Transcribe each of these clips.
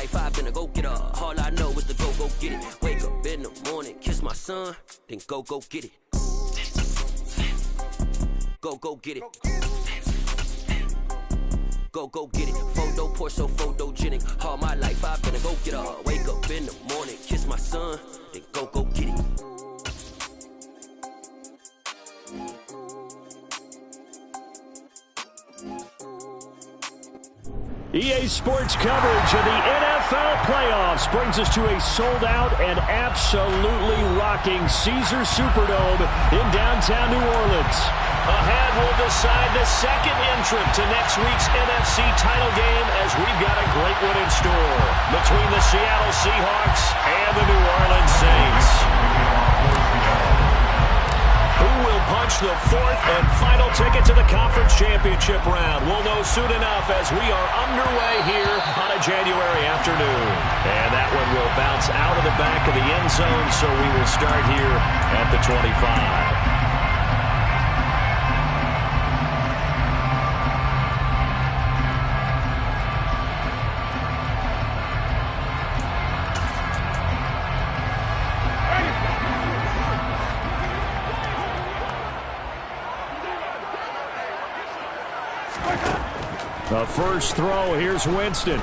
I've been a go-getter. All I know is to go get it. Wake up in the morning, kiss my son, then go get it. Go get it. Go get it. Photo poor, so photogenic. All my life I've been a go-getter. Wake up in the morning, kiss my son, then go get it. EA Sports coverage of the NFL playoffs brings us to a sold-out and absolutely rocking Caesars Superdome in downtown New Orleans. Ahead will decide the second entrant to next week's NFC title game, as we've got a great one in store between the Seattle Seahawks and the New Orleans Saints. Who will punch the fourth and final ticket to the conference championship round? We'll know soon enough as we are underway here on a January afternoon. And that one will bounce out of the back of the end zone, so we will start here at the 25. The first throw, here's Winston.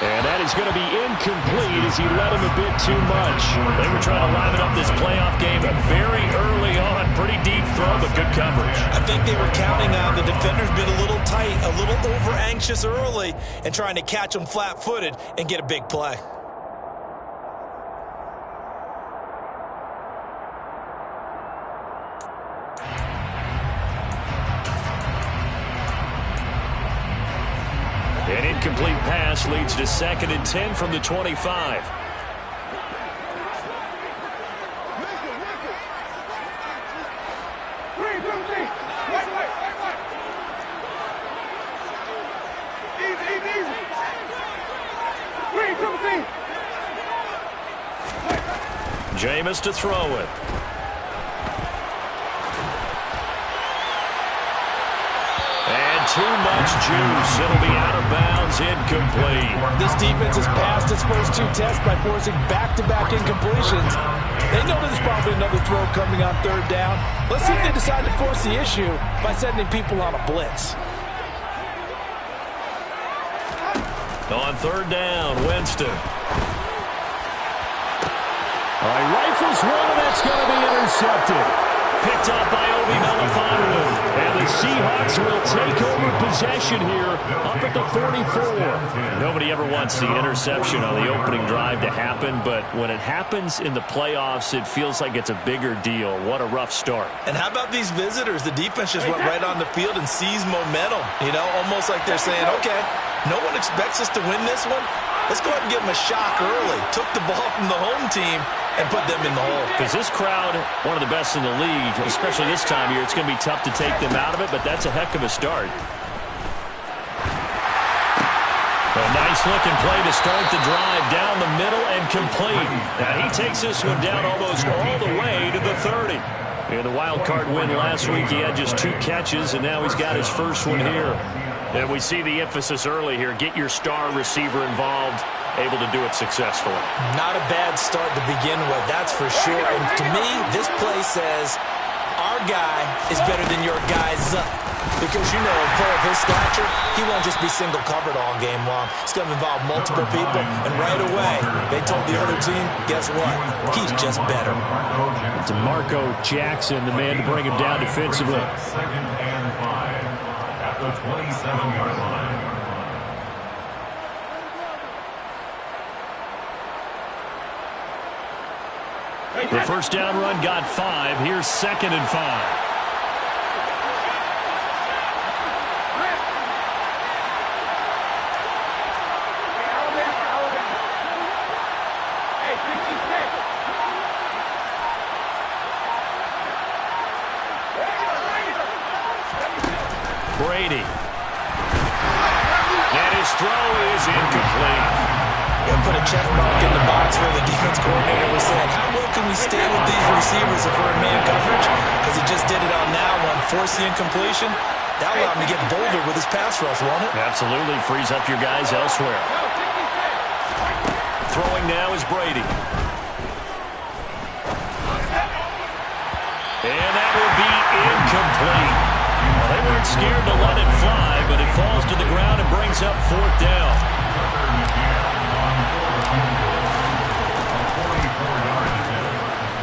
And that is going to be incomplete as he led him a bit too much. They were trying to liven up this playoff game very early on. Pretty deep throw, but good coverage. I think they were counting on the defender's been a little tight, a little over-anxious early, and trying to catch him flat-footed and get a big play. An incomplete pass leads to 2nd and 10 from the 25. Jameis to throw it. Too much juice. It'll be out of bounds, incomplete. This defense has passed its first two tests by forcing back-to-back incompletions. They know there's probably another throw coming on 3rd down. Let's see if they decide to force the issue by sending people on a blitz. On 3rd down, Winston. Rifles one, and that's going to be intercepted. Picked up by Obi Melifonwu. And the Seahawks will take over possession here up at the 44. Nobody ever wants the interception on the opening drive to happen, but when it happens in the playoffs, it feels like it's a bigger deal. What a rough start. And how about these visitors? The defense just went right on the field and seized momentum. You know, almost like they're saying, okay, no one expects us to win this one. Let's go ahead and give them a shock early. Took the ball from the home team and put them in the hole. Because this crowd, one of the best in the league, especially this time of year, it's going to be tough to take them out of it, but that's a heck of a start. A nice-looking play to start the drive down the middle and complete. Now he takes this one down almost all the way to the 30. In the wild card win last week, he had just 2 catches, and now he's got his first one here. And we see the emphasis early here. Get your star receiver involved, able to do it successfully. Not a bad start to begin with, that's for sure. And to me, this play says our guy is better than your guy's up. Because, you know, a player of his stature, he won't just be single-covered all game long. It's going to involve multiple people. And right away, they told the other team, guess what? He's just better. DeMarco Jackson, the man to bring him down defensively. 2nd and 5 at the 27-yard line. The first down run got 5. Here's 2nd and 5. Brady. And his throw is incomplete. They'll put a check mark in the box where the defense coordinator was saying, how well can we stay with these receivers if we're in man coverage? Because he just did it on that one, force the incompletion. That allowed him to get bolder with his pass rush, won't it? Absolutely. Frees up your guys elsewhere. Throwing now is Brady. And that will be incomplete. Well, they weren't scared to let it fly, but it falls to the ground and brings up 4th down.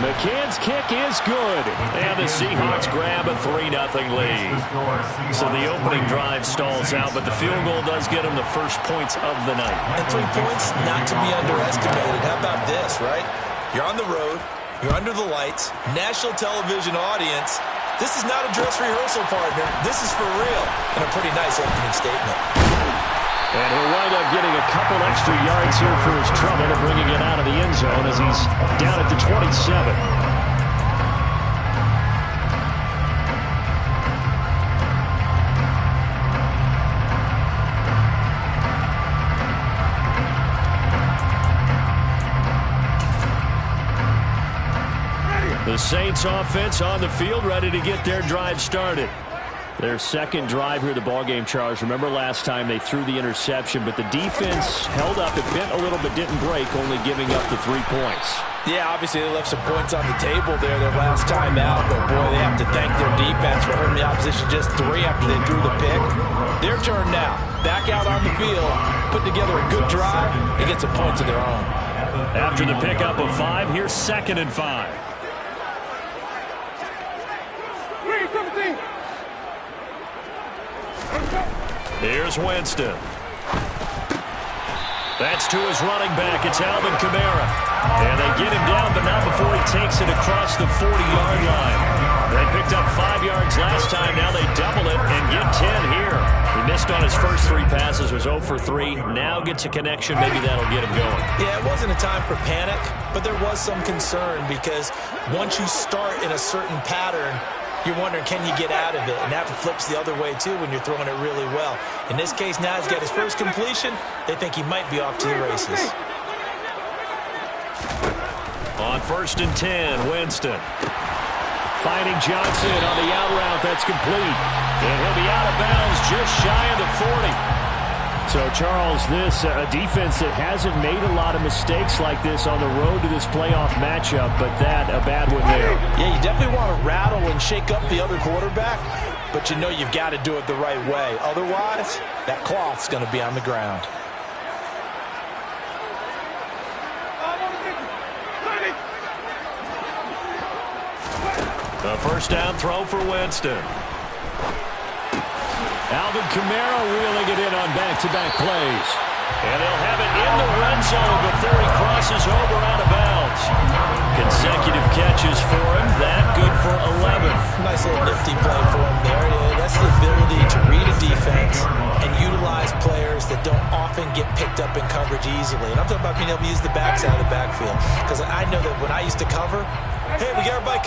McCann's kick is good. And the Seahawks grab a 3-0 lead. So the opening drive stalls out, but the field goal does get them the first points of the night. And 3 points, not to be underestimated. How about this, right? You're on the road. You're under the lights. National television audience. This is not a dress rehearsal, partner. This is for real. And a pretty nice opening statement. And he'll wind up getting a couple extra yards here for his trouble and bringing it out of the end zone as he's down at the 27. The Saints offense on the field, ready to get their drive started. Their second drive here, the ballgame, Charles. Remember last time they threw the interception, but the defense held up. It bent a little but didn't break, only giving up the 3 points. Yeah, obviously they left some points on the table there their last time out, but boy, they have to thank their defense for holding the opposition just 3 after they threw the pick. Their turn now. Back out on the field, put together a good drive, and get some points of their own. After the pickup of 5, here's 2nd and 5. Here's Winston. That's to his running back. It's Alvin Kamara. And they get him down, but not before he takes it across the 40-yard line. They picked up 5 yards last time. Now they double it and get 10 here. He missed on his first 3 passes, was 0 for 3. Now gets a connection. Maybe that'll get him going. Yeah, it wasn't a time for panic, but there was some concern because once you start in a certain pattern, you're wondering, can you get out of it? And that flips the other way, too, when you're throwing it really well. In this case, now he's got his first completion. They think he might be off to the races. On 1st and 10, Winston. Finding Johnson on the out route. That's complete. And he'll be out of bounds just shy of the 40. So, Charles, this a defense that hasn't made a lot of mistakes like this on the road to this playoff matchup, but that a bad one there. Yeah, you definitely want to rattle and shake up the other quarterback, but you know you've got to do it the right way. Otherwise, that cloth's going to be on the ground. The first down throw for Winston. Alvin Kamara wheeling it in on back-to-back plays. And they'll have it in the red zone before he crosses over out of bounds. Consecutive catches for him. That good for 11. Nice little nifty play for him there. Yeah, that's the ability to read a defense and utilize players that don't often get picked up in coverage easily. And I'm talking about being able to use the backs out of the backfield. Because I know that when I used to cover, hey, we got everybody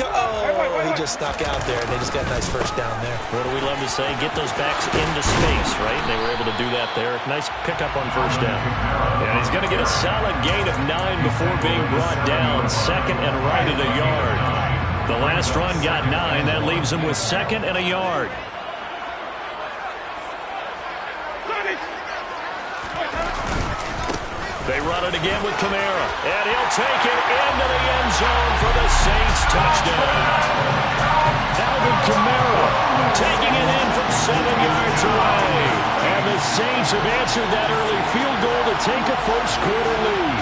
he just snuck out there, and they just got a nice first down there. What do we love to say? Get those backs into space, right? They were able to do that there. Nice pickup on first down. And he's going to get a solid gain of 9 before being brought down. 2nd and right at a yard. The last run got 9. That leaves him with 2nd and a yard. They run it again with Kamara, and he'll take it into the end zone for the Saints touchdown. Alvin Kamara taking it in from 7 yards away. And the Saints have answered that early field goal to take a first-quarter lead.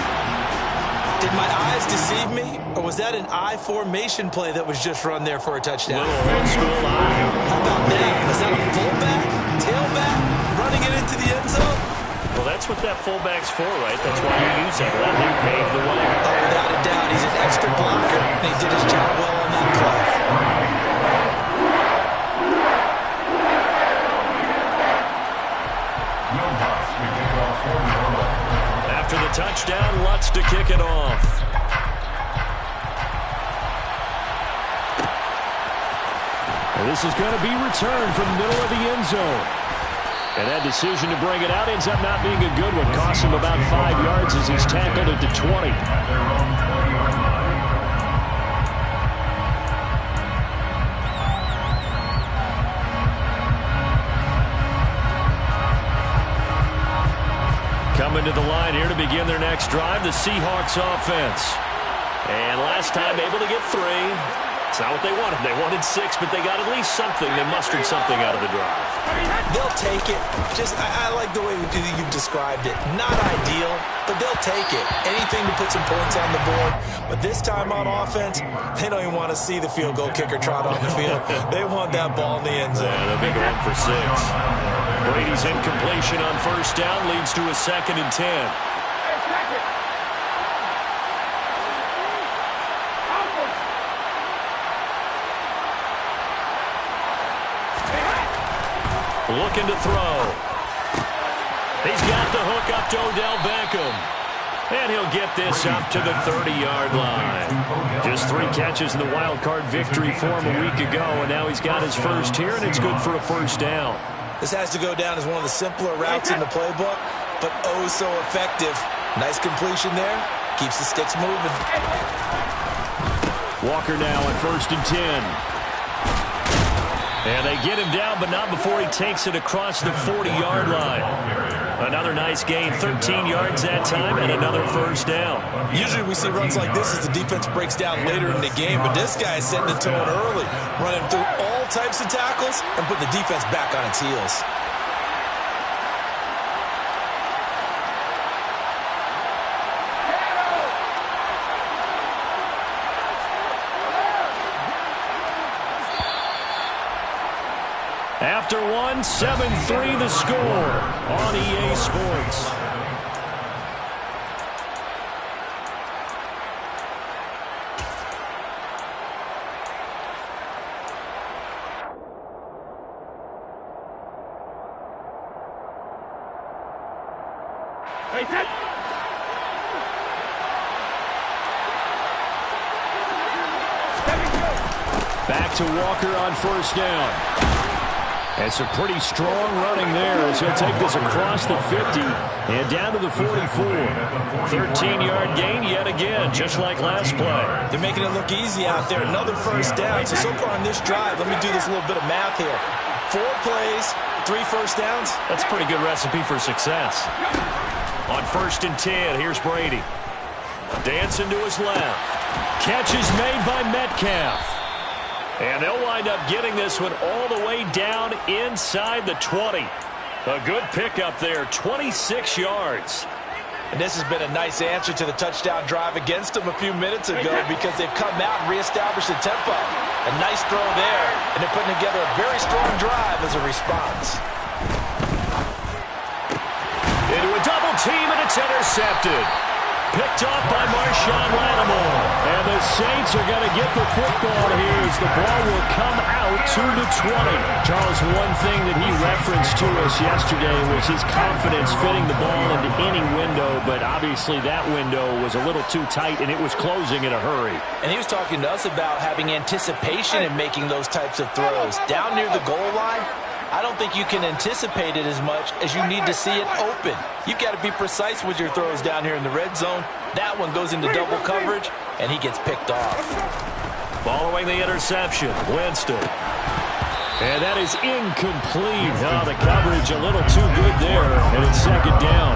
Did my eyes deceive me, or was that an I formation play that was just run there for a touchdown? Little old-school eye. How about that? Was that a fullback, tailback, running it into the end zone? Well, that's what that fullback's for, right? That's why you use it. Let him pave the way. Oh, without a doubt. He's an extra blocker, and he did his job well on that play. After the touchdown, Lutz to kick it off. And this is going to be returned from the middle of the end zone. And that decision to bring it out ends up not being a good one. Costs loss of about 5 yards as he's tackled at the 20. At their own 20-yard line. Coming to the line here to begin their next drive, the Seahawks offense. And last time able to get 3. It's not what they wanted. They wanted 6, but they got at least something. They mustered something out of the drive. They'll take it. I like the way you've described it. Not ideal, but they'll take it. Anything to put some points on the board. But this time on offense, they don't even want to see the field goal kicker trot on the field. They want that ball in the end zone. Yeah, they'll be going for 6. Brady's incompletion on first down leads to a 2nd and 10. Looking to throw. He's got the hook up to Odell Beckham. And he'll get this up to the 30-yard line. Just 3 catches in the wild card victory for him a week ago, and now he's got his first here, and it's good for a first down. This has to go down as one of the simpler routes in the playbook, but oh so effective. Nice completion there. Keeps the sticks moving. Walker now on 1st and 10. And they get him down, but not before he takes it across the 40-yard line. Another nice gain, 13 yards that time, and another first down. Usually we see runs like this as the defense breaks down later in the game, but this guy is setting the tone early, running through all types of tackles and putting the defense back on its heels. After 1, 7-3 the score on EA Sports. Back to Walker on first down. It's a pretty strong running there as he'll take this across the 50 and down to the 44. 13-yard gain yet again, just like last play. They're making it look easy out there. Another first down. So far on this drive, let me do this little bit of math here. 4 plays, 3 first downs. That's a pretty good recipe for success. On 1st and 10, here's Brady. Dancing to his left. Catch is made by Metcalf. And they'll wind up getting this one all the way down inside the 20. A good pickup there, 26 yards. And this has been a nice answer to the touchdown drive against them a few minutes ago because they've come out and reestablished the tempo. A nice throw there, and they're putting together a very strong drive as a response. Into a double team, and it's intercepted. Picked off by Marshawn Lattimore. And the Saints are going to get the football here as the ball will come out to the 20. Charles, one thing that he referenced to us yesterday was his confidence fitting the ball into any window, but obviously that window was a little too tight, and it was closing in a hurry. And he was talking to us about having anticipation in making those types of throws. Down near the goal line, I don't think you can anticipate it as much as you need to see it open. You've got to be precise with your throws down here in the red zone. That one goes into double coverage, and he gets picked off. Following the interception, Winston. And that is incomplete. Oh, the coverage a little too good there, and it's 2nd down.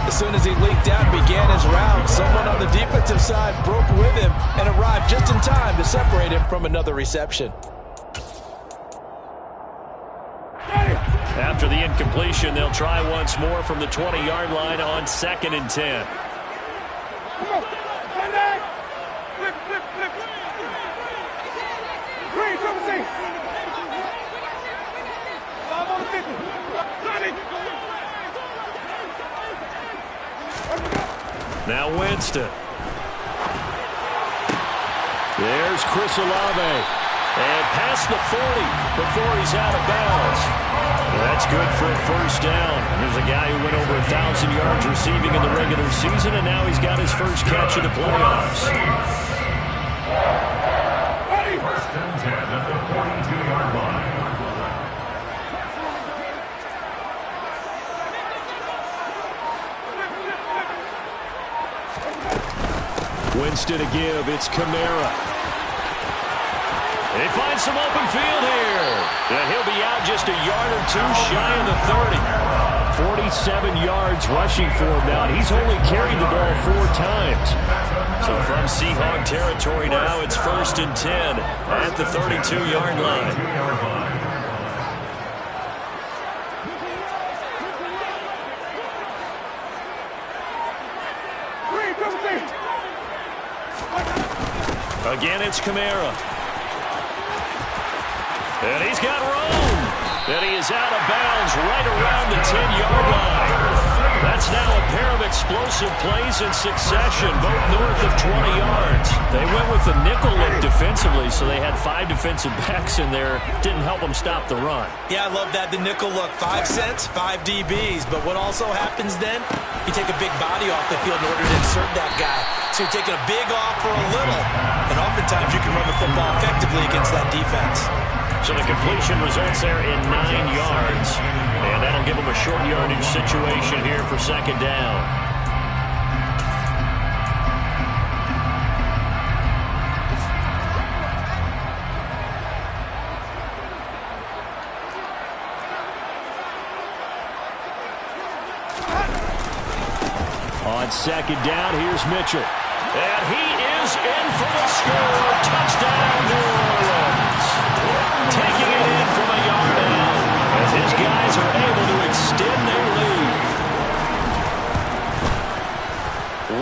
As soon as he leaked out and began his route, someone on the defensive side broke with him and arrived just in time to separate him from another reception. After the incompletion, they'll try once more from the 20-yard line on 2nd and 10. Now Winston. There's Chris Olave. And past the 40 before he's out of bounds. Well, that's good for a first down. There's a guy who went over 1,000 yards receiving in the regular season, and now he's got his first catch in the playoffs. 1st and 10 at the 42-yard line. Winston to give. It's Kamara. They find some open field here. And he'll be out just a yard or two shy of the 30. 47 yards rushing for him now. He's only carried the ball 4 times. So from Seahawk territory now, it's 1st and 10 at the 32-yard line. Again, it's Kamara. And he's got room. And he is out of bounds right around the 10-yard line. That's now a pair of explosive plays in succession, both north of 20 yards. They went with the nickel look defensively, so they had 5 defensive backs in there. Didn't help them stop the run. Yeah, I love that, the nickel look. 5 cents, 5 DBs. But what also happens then, you take a big body off the field in order to insert that guy. So you're taking a big off for a little. And oftentimes you can run the football effectively against that defense. So the completion results there in 9 yards. And that'll give them a short yardage situation here for 2nd down. On 2nd down, here's Mitchell. And he is in for the score. Touchdown, New Orleans. Taking it in from a yard out as his guys are able to extend their lead.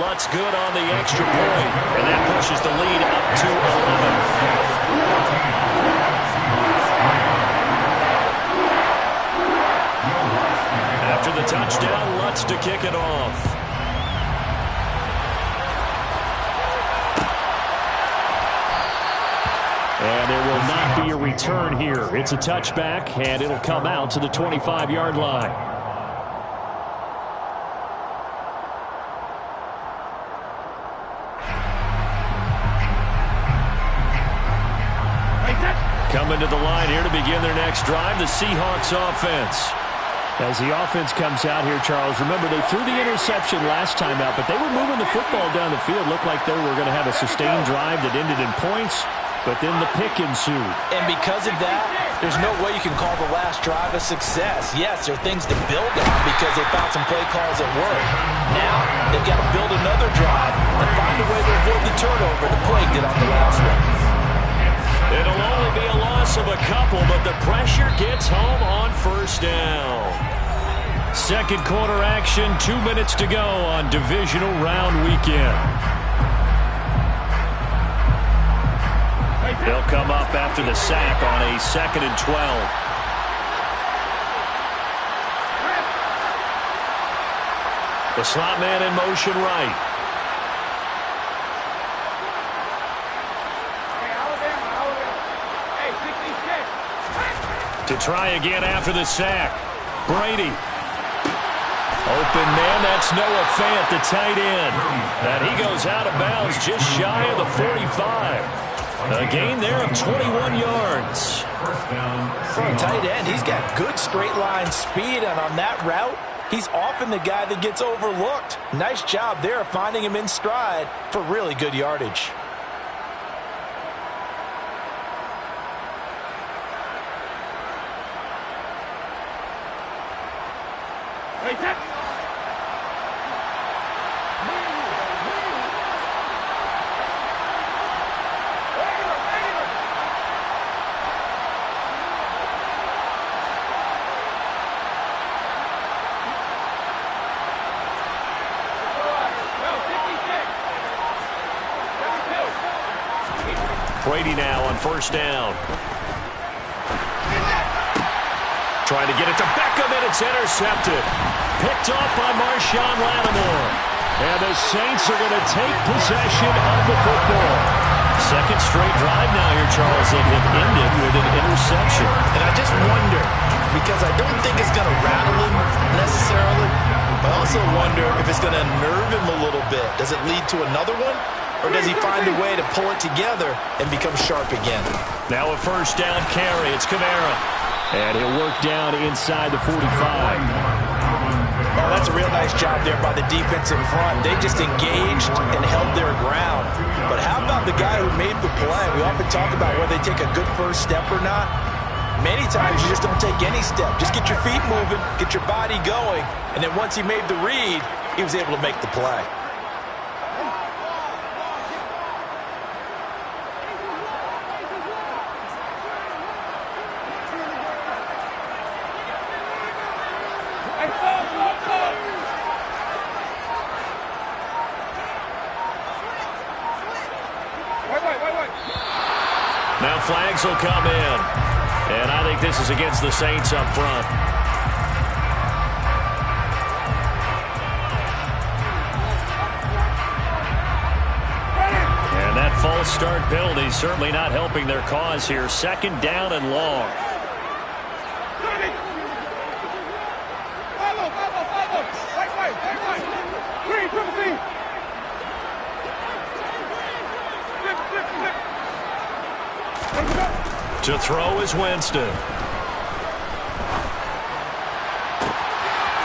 Lutz good on the extra point, and that pushes the lead up to 11. After the touchdown, Lutz to kick it off. And there will not be a return here. It's a touchback, and it'll come out to the 25-yard line. Coming to the line here to begin their next drive, the Seahawks offense. As the offense comes out here, Charles, remember they threw the interception last time out, but they were moving the football down the field. Looked like they were going to have a sustained drive that ended in points. But then the pick ensued. And because of that, there's no way you can call the last drive a success. Yes, there are things to build on because they found some play calls that work. Now, they've got to build another drive and find a way to avoid the turnover the play did on the last one. It'll only be a loss of a couple, but the pressure gets home on 1st down. 2nd quarter action, 2 minutes to go on Divisional Round Weekend. They'll come up after the sack on a 2nd and 12. The slot man in motion right. To try again after the sack. Brady. Open man, that's Noah Fant, the tight end. And he goes out of bounds just shy of the 45. A gain there of 21 yards. For a tight end, he's got good straight line speed, and on that route, he's often the guy that gets overlooked. Nice job there finding him in stride for really good yardage. Brady now on 1st down. Trying to get it to Beckham, and it's intercepted. Picked off by Marshawn Lattimore. And the Saints are going to take possession of the football. 2nd straight drive now here, Charles, that have ended with an interception. And I just wonder, because I don't think it's going to rattle him necessarily, I also wonder if it's going to nerve him a little bit. Does it lead to another one? Or does he find a way to pull it together and become sharp again? Now a 1st down carry. It's Kamara. And he'll work down inside the 45. Yeah, that's a real nice job there by the defensive front. They just engaged and held their ground. But how about the guy who made the play? We often talk about whether they take a good first step or not. Many times you just don't take any step. Just get your feet moving, get your body going, and then once he made the read, he was able to make the play. Now flags will come in. And I think this is against the Saints up front. And that false start penalty certainly not helping their cause here. Second down and long. To throw is Winston.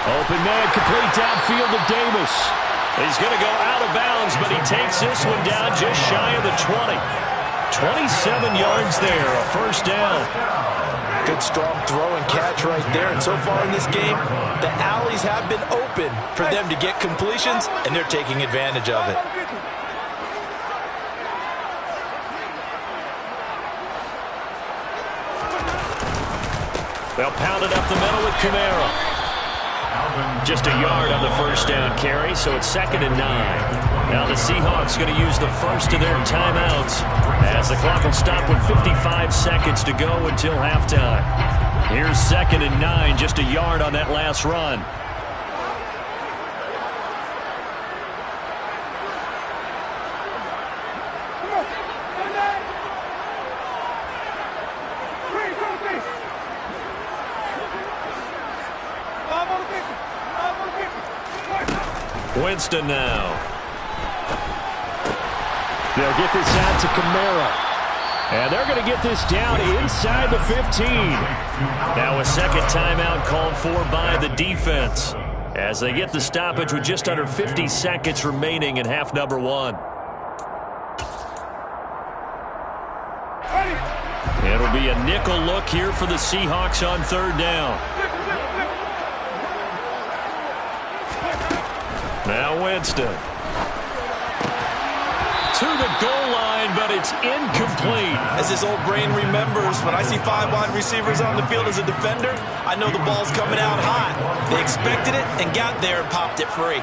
Open man, complete downfield to Davis. He's going to go out of bounds, but he takes this one down just shy of the 20. 27 yards there, a first down. Good strong throw and catch right there. And so far in this game, the alleys have been open for them to get completions, and they're taking advantage of it. They'll pound it up the middle with Kamara. Just a yard on the first down carry, so it's 2nd and 9. Now the Seahawks going to use the first of their timeouts as the clock will stop with 55 seconds to go until halftime. Here's 2nd and 9, just a yard on that last run. Winston now. They'll get this out to Kamara. And they're going to get this down inside the 15. Now a second timeout called for by the defense as they get the stoppage with just under 50 seconds remaining in half number 1. It'll be a nickel look here for the Seahawks on 3rd down. Now Winston. To the goal line, but it's incomplete. As his old brain remembers, when I see 5 wide receivers on the field as a defender, I know the ball's coming out hot. They expected it and got there and popped it free.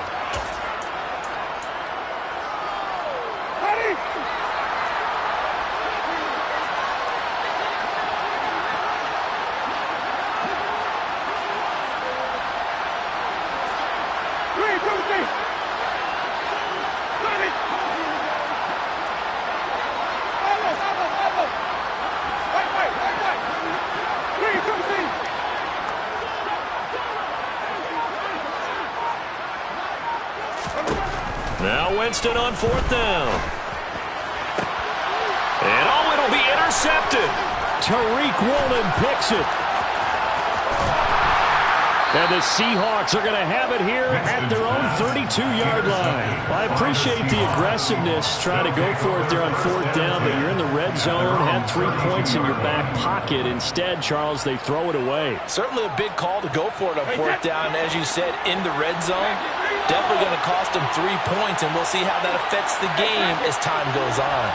Now Winston on 4th down. And oh, it'll be intercepted. Tariq Woolen picks it. And the Seahawks are going to have it here at their own 32-yard line. Well, I appreciate the aggressiveness, trying to go for it there on 4th down, but you're in the red zone, had 3 points in your back pocket. Instead, Charles, they throw it away. Certainly a big call to go for it on 4th down. As you said, in the red zone, definitely going to cost them 3 points, and we'll see how that affects the game as time goes on.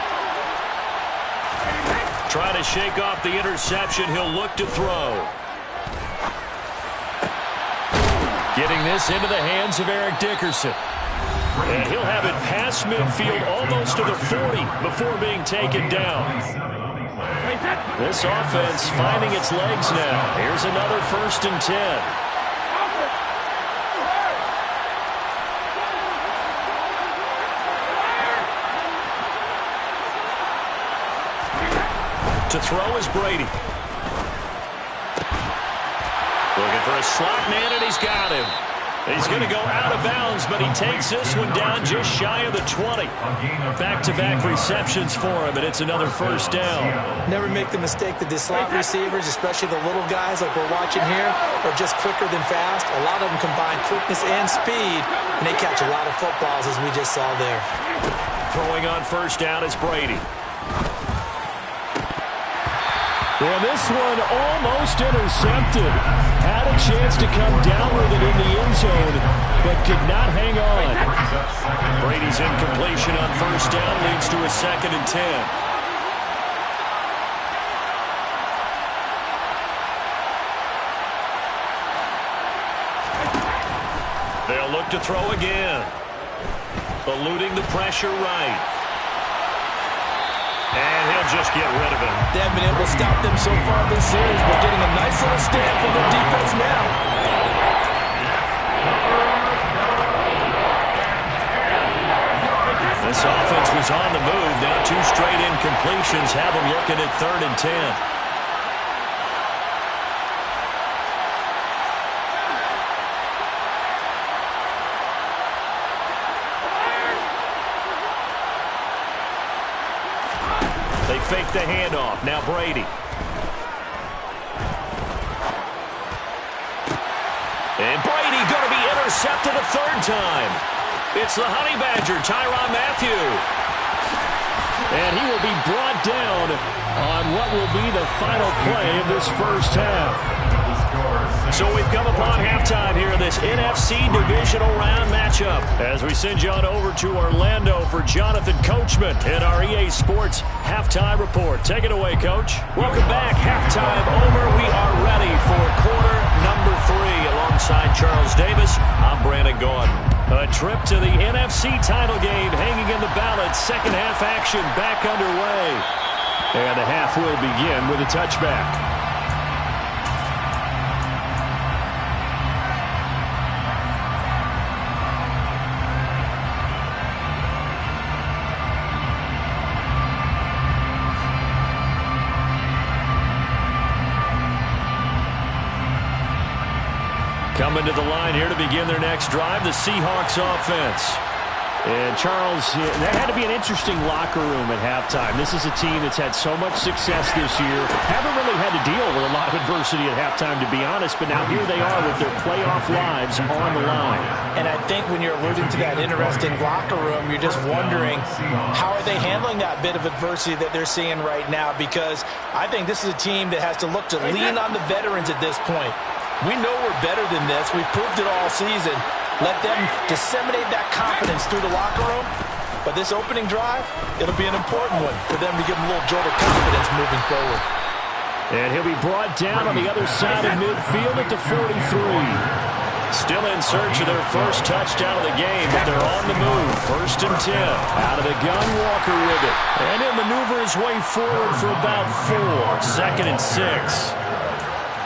Trying to shake off the interception, he'll look to throw. Getting this into the hands of Eric Dickerson. And he'll have it past midfield almost to the 40 before being taken down. This offense finding its legs now. Here's another 1st and 10. To throw is Brady. Looking for a slot man, and he's got him. He's going to go out of bounds, but he takes this one down just shy of the 20. Back-to-back receptions for him, and it's another first down. Never make the mistake that the slot receivers, especially the little guys like we're watching here, are just quicker than fast. A lot of them combine quickness and speed, and they catch a lot of footballs, as we just saw there. Throwing on first down is Brady. And this one almost intercepted. Had a chance to come down with it in the end zone, but could not hang on. Brady's incompletion on first down leads to a 2nd and 10. They'll look to throw again. Eluding the pressure right. And he'll just get rid of him. They haven't been able to stop them so far this series, but getting a nice little stand from their defense now. This offense was on the move. Now 2 straight incompletions have them looking at 3rd and 10. They fake the handoff. Now Brady. And Brady going to be intercepted a 3rd time. It's the Honey Badger, Tyrann Mathieu. And he will be brought down on what will be the final play of this first half. So we've come upon halftime here in this NFC Divisional Round matchup. As we send you on over to Orlando for Jonathan Coachman in our EA Sports Halftime Report. Take it away, Coach. Welcome back. Halftime over. We are ready for quarter number 3. Alongside Charles Davis, I'm Brandon Gaudin. A trip to the NFC title game hanging in the balance. Second half action back underway. And the half will begin with a touchback. Coming to the line here to begin their next drive, the Seahawks offense. And, Charles, that had to be an interesting locker room at halftime. This is a team that's had so much success this year. Haven't really had to deal with a lot of adversity at halftime, to be honest, but now here they are with their playoff lives on the line. And I think when you're alluding to that interesting locker room, you're just wondering how are they handling that bit of adversity that they're seeing right now, because I think this is a team that has to look to lean on the veterans at this point. We know we're better than this. We've proved it all season. Let them disseminate that confidence through the locker room. But this opening drive, it'll be an important one for them to give them a little jolt of confidence moving forward. And he'll be brought down on the other side of midfield at the 43. Still in search of their first touchdown of the game, but they're on the move. 1st and 10. Out of the gun, Walker with it. And he'll maneuver his way forward for about 4. 2nd and 6.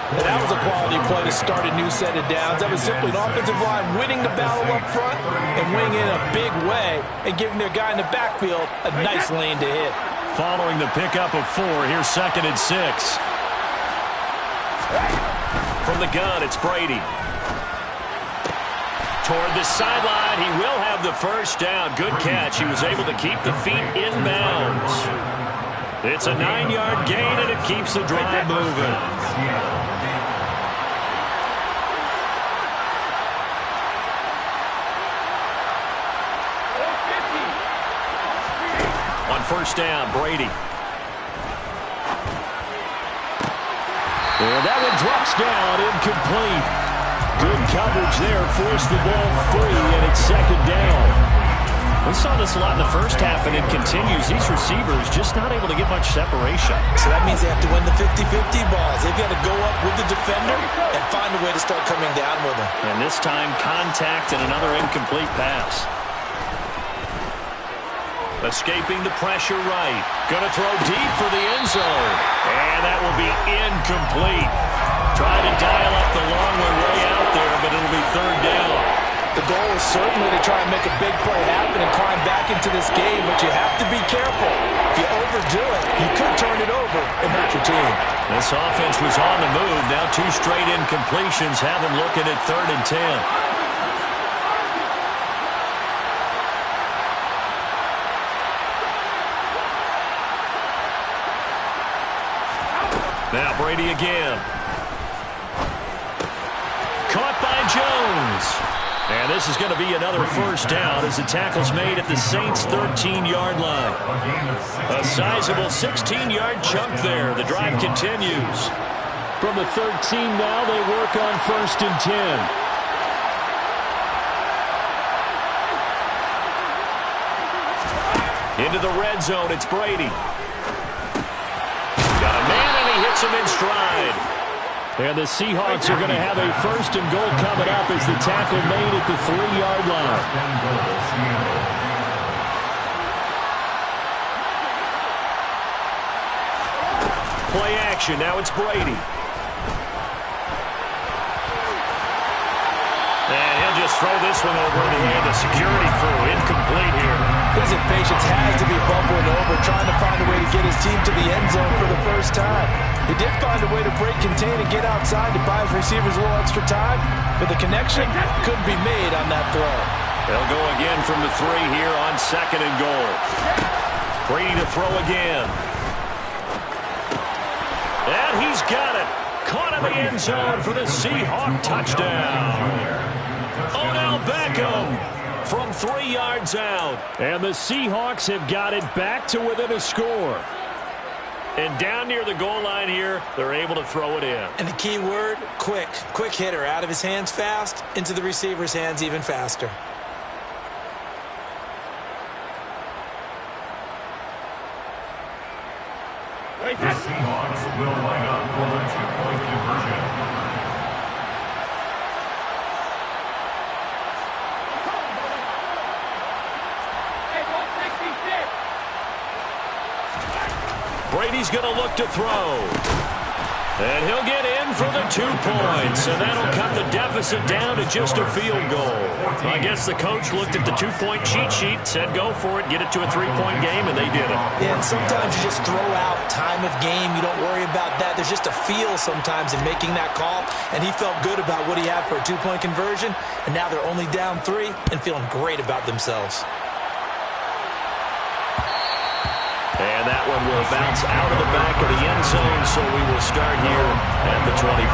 And that was a quality play to start a new set of downs. That was simply an offensive line winning the battle up front and winning in a big way and giving their guy in the backfield a nice lane to hit. Following the pickup of 4, here's 2nd and 6. From the gun, it's Brady. Toward the sideline, he will have the first down. Good catch. He was able to keep the feet in bounds. It's a 9-yard gain, and it keeps the drive moving. On first down, Brady. And that one drops down, incomplete. Good coverage there, forced the ball free, and it's 2nd down. We saw this a lot in the first half, and it continues. These receivers just not able to get much separation. So that means they have to win the 50-50 balls. They've got to go up with the defender and find a way to start coming down with them. And this time, contact and another incomplete pass. Escaping the pressure right. Going to throw deep for the end zone. And that will be incomplete. Trying to dial up the long one way out there, but it'll be 3rd down. The goal is certainly to try and make a big play happen and climb back into this game, but you have to be careful. If you overdo it, you could turn it over and hurt your team. This offense was on the move. Now 2 straight incompletions have them looking at 3rd and 10. Brady again. Caught by Jones. And this is going to be another first down as the tackle's made at the Saints' 13-yard line. A sizable 16-yard chunk there. The drive continues. From the 13 now, they work on 1st and 10. Into the red zone, it's Brady. Got a man, and he hits him in stride. And the Seahawks are going to have a 1st and goal coming up as the tackle made at the 3-yard line. Play action, now it's Brady. And he'll just throw this one over in the hand of security crew. Incomplete here. His impatience has to be bubbling over, trying to find a way to get his team to the end zone for the first time. He did find a way to break, contain, and get outside to buy his receivers a little extra time, but the connection couldn't be made on that throw. They'll go again from the 3 here on 2nd and goal. Brady to throw again. And he's got it. Caught in the end zone for the Seahawk touchdown. Odell Beckham from 3 yards out. And the Seahawks have got it back to within a score. And down near the goal line here, they're able to throw it in. And the key word, quick. Quick hitter. Out of his hands fast, into the receiver's hands even faster. The Seahawks will line up for the 2-point conversion. Brady's going to look to throw. And he'll get in for the 2 points. And that'll cut the deficit down to just a field goal. I guess the coach looked at the 2-point cheat sheet, said go for it, get it to a 3-point game, and they did it. Yeah, and sometimes you just throw out time of game. You don't worry about that. There's just a feel sometimes in making that call. And he felt good about what he had for a 2-point conversion. And now they're only down 3 and feeling great about themselves. And that one will bounce out of the back of the end zone, so we will start here at the 25.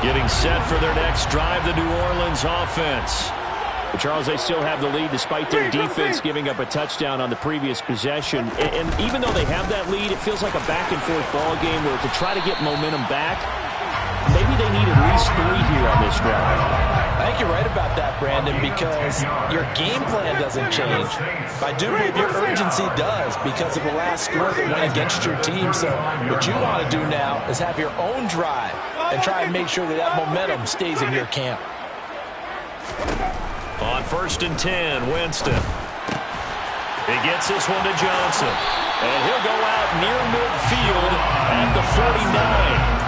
Getting set for their next drive, the New Orleans offense. Charles, they still have the lead despite their defense giving up a touchdown on the previous possession. And even though they have that lead, it feels like a back-and-forth ball game where to try to get momentum back, maybe they need at least 3 here on this drive. I think you're right about that, Brandon, because your game plan doesn't change. I do believe your urgency does because of the last score that went against your team. So what you want to do now is have your own drive and try and make sure that that momentum stays in your camp. On 1st and 10, Winston. He gets this one to Johnson. And he'll go out near midfield at the 49.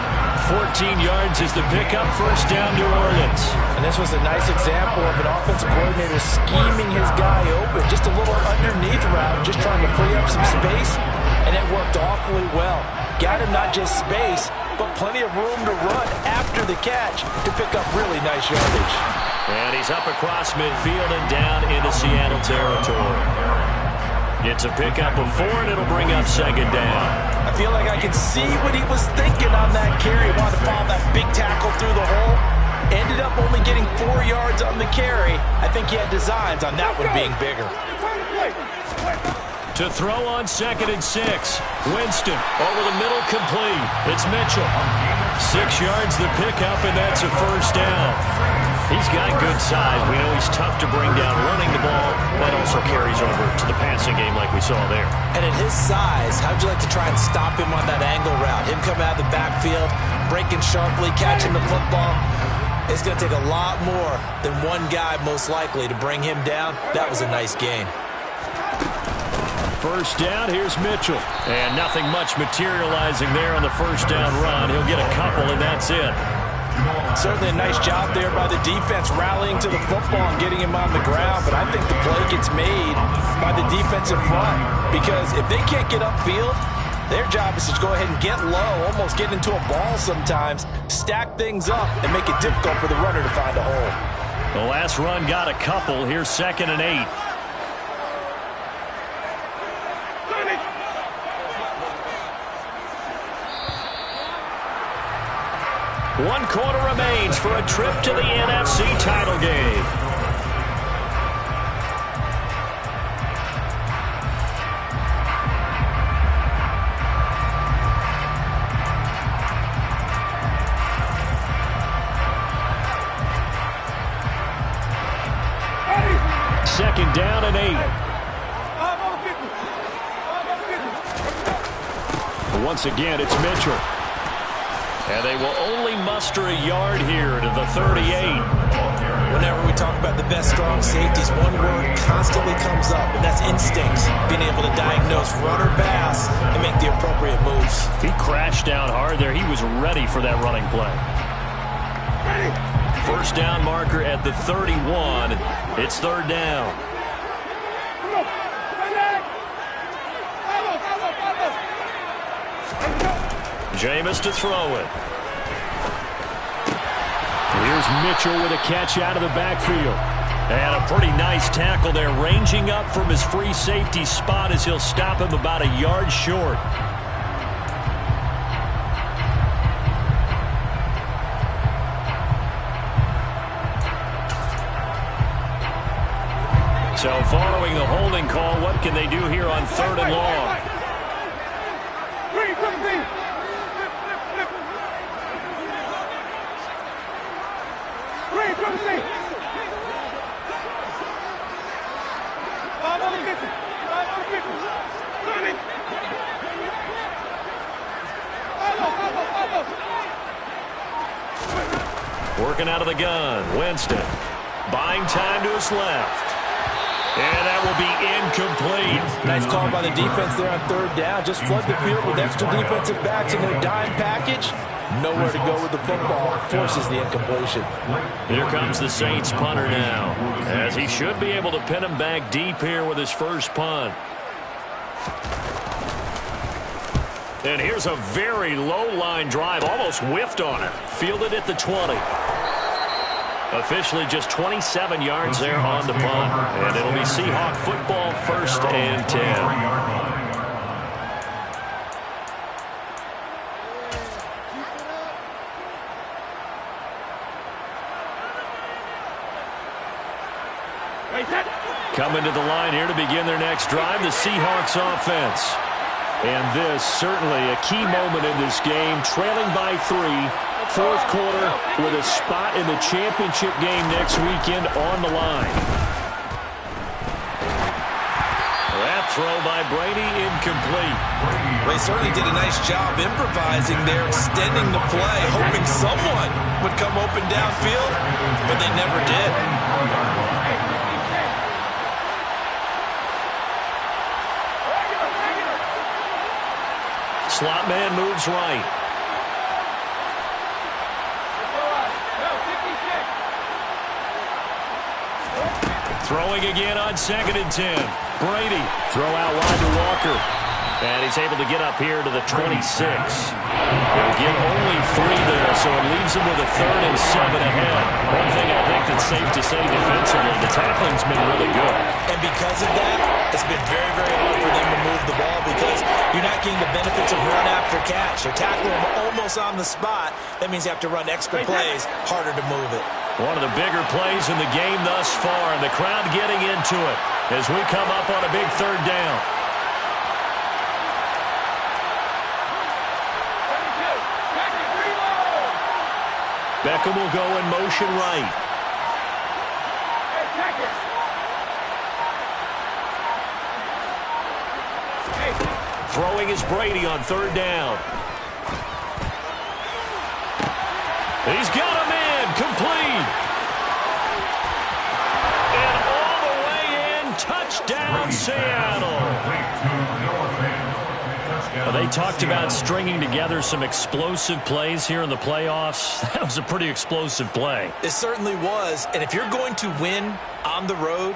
14 yards is the pickup, 1st down, New Orleans. And this was a nice example of an offensive coordinator scheming his guy open. Just a little underneath route, just trying to free up some space, and it worked awfully well. Got him not just space, but plenty of room to run after the catch to pick up really nice yardage. And he's up across midfield and down into Seattle territory. It's a pickup of 4, and it'll bring up 2nd down. I feel like I could see what he was thinking on that carry. He wanted to follow that big tackle through the hole. Ended up only getting 4 yards on the carry. I think he had designs on that one being bigger. To throw on 2nd and 6. Winston over the middle, complete. It's Mitchell. 6 yards the pickup, and that's a 1st down. He's got good size. We know he's tough to bring down running the ball. That also carries over to the passing game like we saw there. And at his size, how'd you like to try and stop him on that angle route? Him coming out of the backfield, breaking sharply, catching the football. It's going to take a lot more than one guy most likely to bring him down. That was a nice game. 1st down, here's Mitchell. And nothing much materializing there on the 1st down run. He'll get a couple, and that's it. Certainly a nice job there by the defense rallying to the football and getting him on the ground, but I think the play gets made by the defensive front because if they can't get upfield, their job is to go ahead and get low, almost get into a ball sometimes, stack things up, and make it difficult for the runner to find a hole. The last run got a couple. Here's 2nd and 8. One quarter remains for a trip to the NFC title game. Second down and 8. Once again, it's Mitchell. And they will only muster a yard here to the 38. Whenever we talk about the best strong safeties, one word constantly comes up, and that's instincts. Being able to diagnose run or pass and make the appropriate moves. He crashed down hard there. He was ready for that running play. First down marker at the 31. It's 3rd down. Jameis to throw it. Here's Mitchell with a catch out of the backfield. And a pretty nice tackle there, ranging up from his free safety spot as he'll stop him about a yard short. So following the holding call, what can they do here on 3rd and long? Working out of the gun, Winston. Buying time to his left. And that will be incomplete. Nice call by the defense there on 3rd down. Just flood the field with extra defensive backs in their dime package. Nowhere to go with the football. Forces the incompletion. Here comes the Saints punter now, as he should be able to pin him back deep here with his first punt. And here's a very low line drive, almost whiffed on it. Fielded at the 20. Officially just 27 yards there on the punt. And it'll be Seahawk football, 1st and 10. Coming to the line here to begin their next drive, the Seahawks offense. And this certainly a key moment in this game, trailing by 3, 4th quarter, with a spot in the championship game next weekend on the line. That throw by Brady incomplete. They certainly did a nice job improvising there, extending the play, hoping someone would come open downfield, but they never did. Slot man moves right. Throwing again on 2nd and 10. Brady, throw out wide to Walker. And he's able to get up here to the 26. They'll get only 3 there, so it leaves him with a 3rd and 7 ahead. One thing I think that's safe to say defensively, the tackling's been really good. And because of that, it's been very, very hard for them to move the ball because you're not getting the benefits of run after catch. You're tackling them almost on the spot. That means you have to run extra plays, harder to move it. One of the bigger plays in the game thus far, and the crowd getting into it as we come up on a big 3rd down. Beckham will go in motion right. Throwing is Brady on 3rd down. He's got him in, complete. And all the way in, touchdown Seattle. Well, they talked about stringing together some explosive plays here in the playoffs. That was a pretty explosive play. It certainly was, and if you're going to win on the road,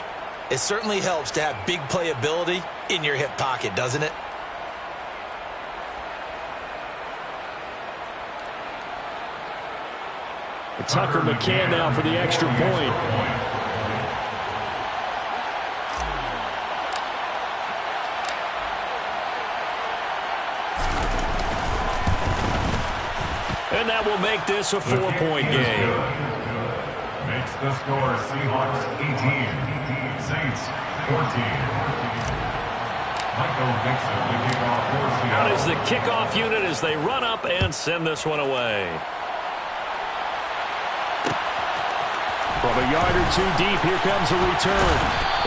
it certainly helps to have big playability in your hip pocket, doesn't it? Tucker McCann now for the extra point. And that will make this a 4-point game. Makes the score Seahawks 18, Saints 14. Michael Dixon, the kickoff for Seattle. Out is the kickoff unit as they run up and send this one away. From a yard or two deep, here comes a return.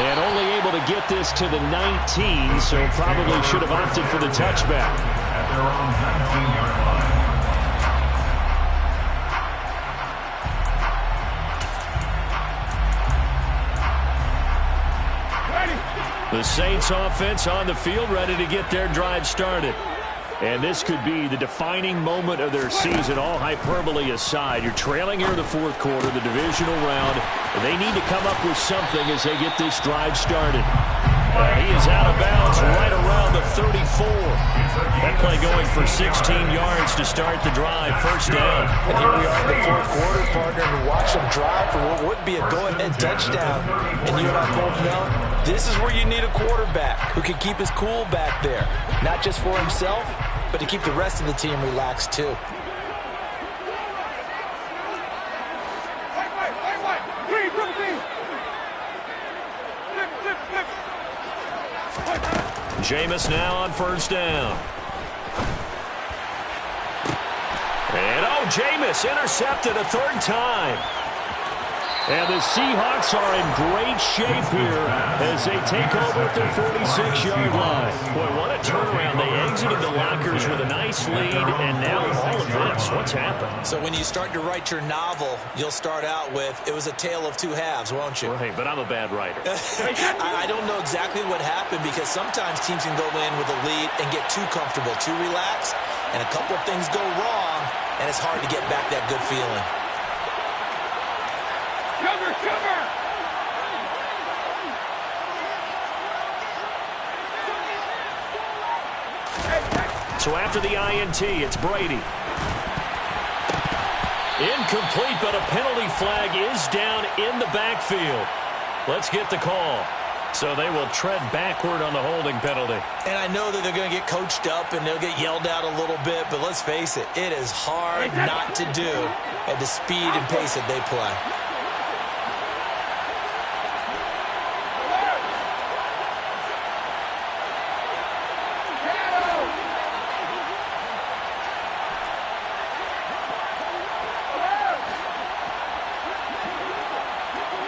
And only able to get this to the 19, so probably should have opted for the touchback. At their own 19-yard line. The Saints offense on the field, ready to get their drive started. And this could be the defining moment of their season, all hyperbole aside. You're trailing here in the fourth quarter, the divisional round. And they need to come up with something as they get this drive started. He is out of bounds right around the 34. That play going for 16 yards to start the drive, first down. And here we are in the fourth quarter, partner, and watch them drive for what would be a go-ahead touchdown. And you and I both know, this is where you need a quarterback who can keep his cool back there. Not just for himself, but to keep the rest of the team relaxed too. Jameis now on first down. And Jameis intercepted a third time. And the Seahawks are in great shape here as they take over at their 46-yard line. Boy, what a turnaround. They exited the lockers with a nice lead, and now all of this. What's happened? So when you start to write your novel, you'll start out with, it was a tale of two halves, won't you? Right, but I'm a bad writer. I don't know exactly what happened because sometimes teams can go in with a lead and get too comfortable, too relaxed, and a couple of things go wrong, and it's hard to get back that good feeling. So after the INT, it's Brady. Incomplete, but a penalty flag is down in the backfield. Let's get the call. So they will tread backward on the holding penalty. And I know that they're going to get coached up and they'll get yelled at a little bit, but let's face it, it is hard not to do at the speed and pace that they play.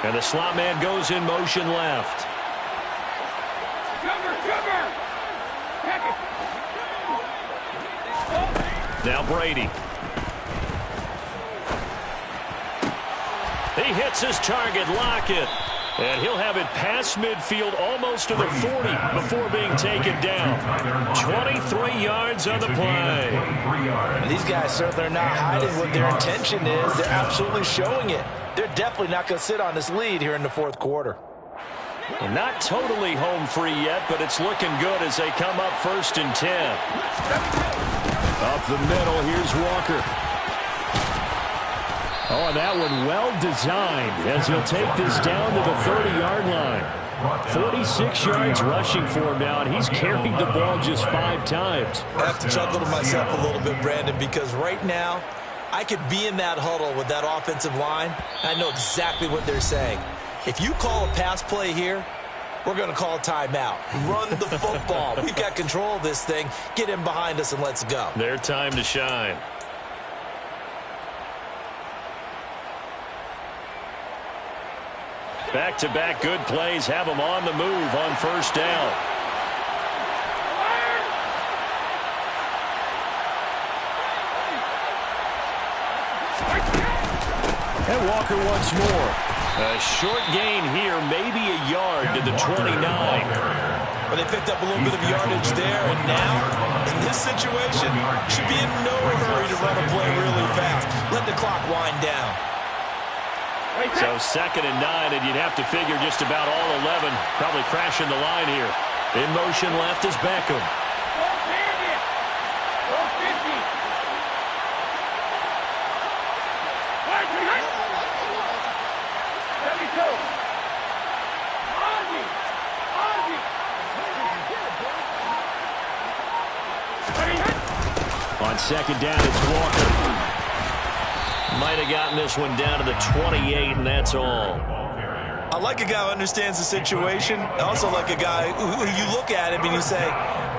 And the slot man goes in motion left. Now Brady. He hits his target, Lockett. And he'll have it past midfield almost to the 40 before being taken down. 23 yards on the play. And these guys certainly are not hiding what their intention is. They're absolutely showing it. They're definitely not going to sit on this lead here in the fourth quarter. Well, not totally home free yet, but it's looking good as they come up 1st and 10. Up the middle, here's Walker. Oh, and that one well designed as he'll take this down to the 30-yard line. 46 yards rushing for him now, and he's carried the ball just 5 times. I have to chuckle to myself a little bit, Brandon, because right now I could be in that huddle with that offensive line. I know exactly what they're saying. If you call a pass play here, we're going to call a timeout. Run the football. We've got control of this thing. Get in behind us and let's go. Their time to shine. Back-to-back good plays have them on the move on first down. And Walker once more. A short gain here, maybe a yard to the 29. But they picked up a little bit of yardage there, and now, in this situation, should be in no hurry to run a play really fast. Let the clock wind down. So 2nd and 9, and you'd have to figure just about all 11 probably crashing the line here. In motion left is Beckham. On second down, it's Walker. Might have gotten this one down to the 28, and that's all. I like a guy who understands the situation. I also like a guy who you look at him and you say,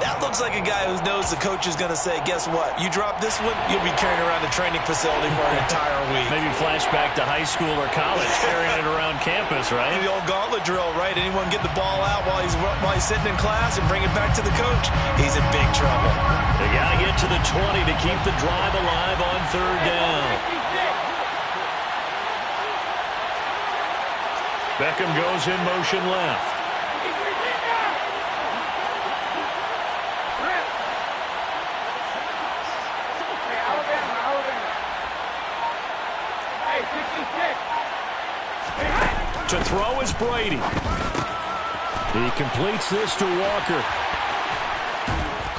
that looks like a guy who knows the coach is going to say, guess what? You drop this one, you'll be carrying around the training facility for an entire week. Maybe flashback to high school or college, carrying it around campus, right? The old gauntlet drill, right? Anyone get the ball out while he's sitting in class and bring it back to the coach? He's in big trouble. They got to get to the 20 to keep the drive alive on third down. Beckham goes in motion left. To throw is Brady. He completes this to Walker.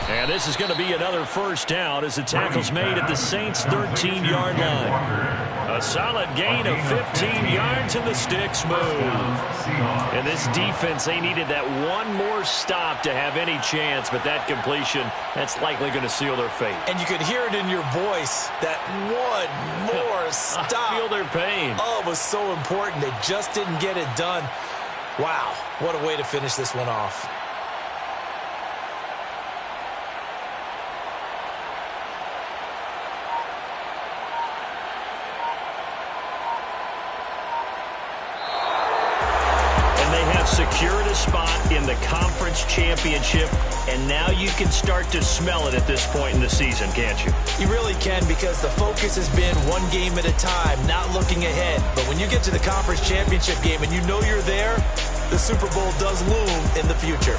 And this is going to be another first down as the tackle's made at the Saints' 13-yard line. A solid gain of 15 yards and the sticks move. And this defense, they needed that one more stop to have any chance, but that completion, that's likely going to seal their fate. And you could hear it in your voice, that one more stop. I feel their pain. Oh, it was so important. They just didn't get it done. Wow, what a way to finish this one off. Secured a spot in the conference championship, and now you can start to smell it at this point in the season, can't you? You really can, because the focus has been one game at a time, not looking ahead. But when you get to the conference championship game and you know you're there, the Super Bowl does loom in the future.